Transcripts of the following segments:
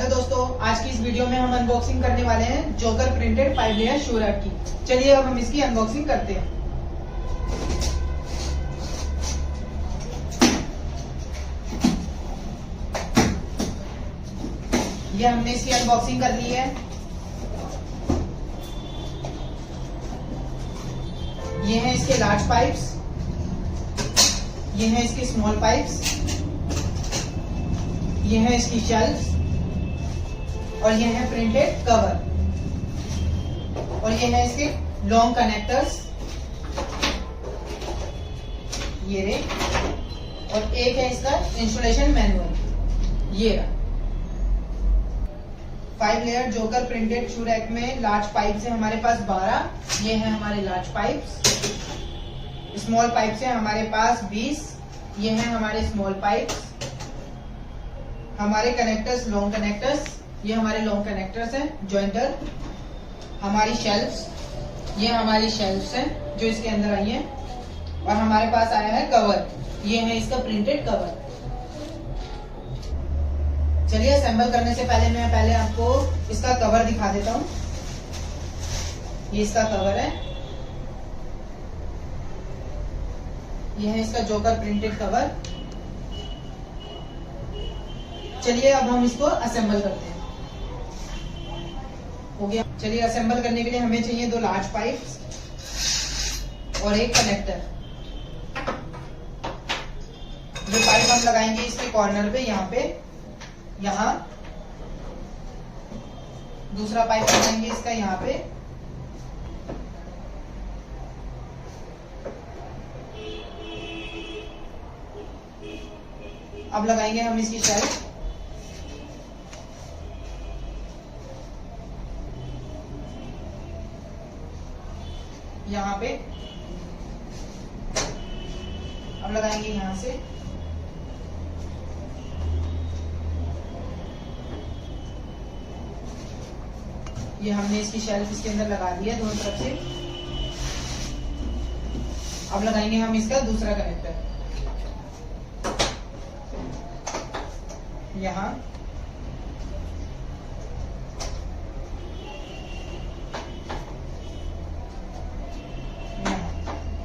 Hello दोस्तों, आज की इस वीडियो में हम अनबॉक्सिंग करने वाले हैं joker printed 5 layer shoe rack की। चलिए अब हम इसकी अनबॉक्सिंग करते हैं। ये हमने इसकी अनबॉक्सिंग कर ली है। ये हैं इसके लार्ज पाइप्स, ये हैं इसके स्मॉल पाइप्स, ये हैं इसकी शेल्फ और ये है प्रिंटेड कवर और ये है इसके लॉन्ग कनेक्टर्स, ये रे, और एक है इसका इंस्टॉलेशन मैनुअल। ये रहा 5 layer joker printed shoe rack में लार्ज पाइप से हमारे पास 12, ये है हमारे लार्ज पाइप्स। स्मॉल पाइप से हमारे पास 20, ये है हमारे स्मॉल पाइप्स। हमारे कनेक्टर्स लॉन्ग कनेक्टर्स, ये हमारे लॉन्ग कनेक्टर्स हैं जॉइंटर। हमारी शेल्फ्स, ये हमारी शेल्फ्स हैं जो इसके अंदर आई हैं। और हमारे पास आया है कवर, ये है इसका प्रिंटेड कवर। चलिए असेंबल करने से पहले मैं आपको इसका कवर दिखा देता हूँ। ये इसका कवर है, ये है इसका जोकर प्रिंटेड कवर। चलिए अब हम इसको असेंबल करते हैं। हो गया। चलिए असेंबल करने के लिए हमें चाहिए 2 लार्ज पाइप्स और एक कनेक्टर। जो पाइप हम लगाएंगे इसके कॉर्नर पे, यहाँ पे, यहाँ दूसरा पाइप लगाएंगे इसका यहाँ पे, अब लगाएंगे हम इसकी शेल्फ। यहाँ पे अब लगाएंगे यहाँ से, ये हमने इसकी शेल्फ इसके अंदर लगा दी है दोनों तरफ से। अब लगाएंगे हम इसका दूसरा कनेक्टर यहाँ,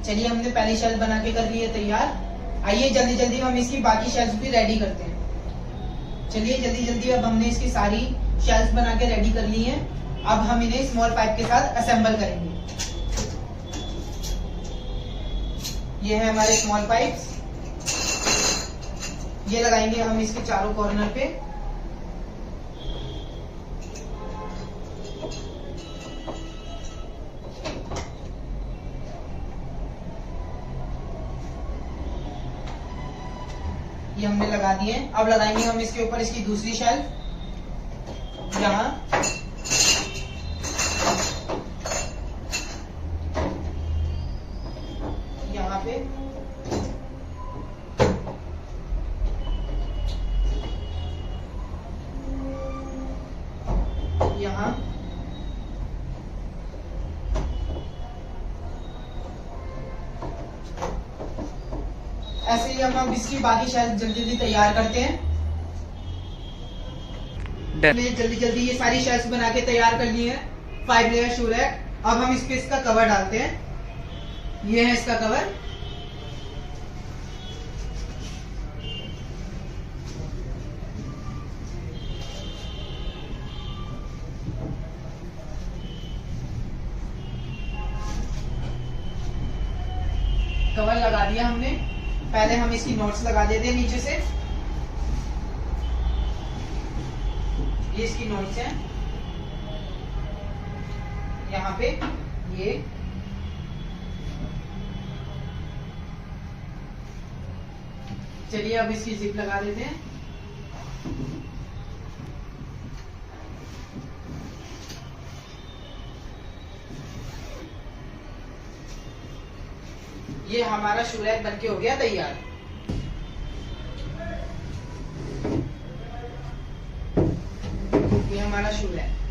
चलिए हमने पहली शेल्फ बना के कर ली है तैयार। आइए जल्दी जल्दी हम इसकी बाकी शेल्फ भी रेडी करते हैं। चलिए जल्दी जल्दी अब हमने इसकी सारी शेल्फ बना के रेडी कर ली है। अब हम इन्हें स्मॉल पाइप के साथ असेंबल करेंगे। ये है हमारे स्मॉल पाइप्स, ये लगाएंगे हम इसके चारों कॉर्नर पे। ये हमने लगा दिए। अब लगाएंगे हम इसके ऊपर इसकी दूसरी शेल्फ, यहाँ, यहाँ पे, यहाँ, ऐसे ही हम इसकी बाकी शेल्फ जल्दी जल्दी तैयार करते हैं। जल्दी जल्दी ये सारी शेल्फ बना के तैयार कर ली है 5 लेयर शू रैक। अब हम इस पे इसका कवर डालते हैं। ये है इसका कवर, कवर लगा दिया हमने। पहले हम इसकी नोट्स लगा देते हैं नीचे से। ये इसकी नोट्स हैं यहाँ पे, ये चलिए अब इसकी जिप लगा देते हैं। ये हमारा शू रैक बनके हो गया तैयार। ये हमारा शू रैक।